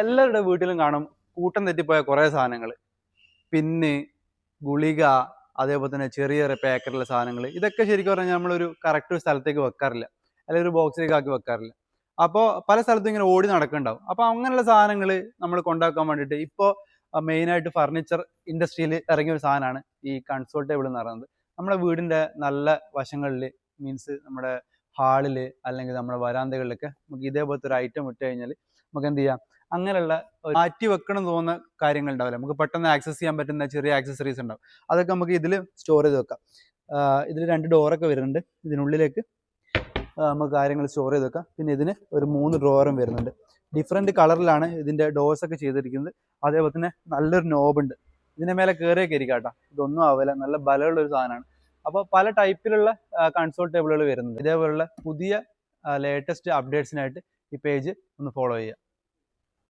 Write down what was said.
എല്ലാവരുടെ വീട്ടിലും കാണും കൂട്ടം തെറ്റിപ്പോയ കുറേ സാധനങ്ങൾ. പിന്ന്, ഗുളിക, അതേപോലെ തന്നെ ചെറിയ ചെറിയ പാക്കറ്റുള്ള സാധനങ്ങൾ. ഇതൊക്കെ ശരിക്കും പറഞ്ഞാൽ നമ്മളൊരു കറക്റ്റ് സ്ഥലത്തേക്ക് വെക്കാറില്ല, അല്ലെങ്കിൽ ഒരു ബോക്സിലേക്ക് ആക്കി വെക്കാറില്ല. അപ്പോൾ പല സ്ഥലത്തും ഇങ്ങനെ ഓടി നടക്കുന്നുണ്ടാവും. അപ്പോൾ അങ്ങനെയുള്ള സാധനങ്ങൾ നമ്മൾ കൊണ്ടാക്കാൻ വേണ്ടിയിട്ട് ഇപ്പോൾ മെയിനായിട്ട് ഫർണിച്ചർ ഇൻഡസ്ട്രിയിൽ ഇറങ്ങിയ ഒരു സാധനമാണ് ഈ കൺസോൾ ടേബിൾ എന്ന് പറയുന്നത്. നമ്മുടെ വീടിൻ്റെ നല്ല വശങ്ങളിൽ, മീൻസ് നമ്മുടെ ഹാളിൽ അല്ലെങ്കിൽ നമ്മുടെ വരാന്തകളിലൊക്കെ നമുക്ക് ഇതേപോലത്തെ ഒരു ഐറ്റം ഇട്ട് കഴിഞ്ഞാൽ നമുക്ക് എന്ത് ചെയ്യാം, അങ്ങനെയുള്ള മാറ്റി വെക്കണം എന്ന് തോന്നുന്ന കാര്യങ്ങൾ ഉണ്ടാവില്ല, നമുക്ക് പെട്ടെന്ന് ആക്സസ് ചെയ്യാൻ പറ്റുന്ന ചെറിയ ആക്സസറീസ് ഉണ്ടാവും. അതൊക്കെ നമുക്ക് ഇതിൽ സ്റ്റോർ ചെയ്ത് വെക്കാം. ഇതിൽ 2 ഡോറൊക്കെ വരുന്നുണ്ട്. ഇതിനുള്ളിലേക്ക് നമുക്ക് കാര്യങ്ങൾ സ്റ്റോർ ചെയ്ത് വെക്കാം. പിന്നെ ഇതിന് ഒരു 3 ഡ്രോവറും വരുന്നുണ്ട്. ഡിഫറെൻറ്റ് കളറിലാണ് ഇതിൻ്റെ ഡോർസ് ഒക്കെ ചെയ്തിരിക്കുന്നത്. അതേപോലെ തന്നെ നല്ലൊരു നോബുണ്ട്. ഇതിൻ്റെ മേലെ കയറിയൊക്കെ ഇരിക്കാം കേട്ടോ, ഇതൊന്നും ആവില്ല, നല്ല ബലമുള്ളൊരു സാധനമാണ്. അപ്പോൾ പല ടൈപ്പിലുള്ള കൺസോൾ ടേബിളുകൾ വരുന്നുണ്ട്. ഇതേപോലുള്ള പുതിയ ലേറ്റസ്റ്റ് അപ്ഡേറ്റ്സിനായിട്ട് ഈ പേജ് ഒന്ന് ഫോളോ ചെയ്യുക.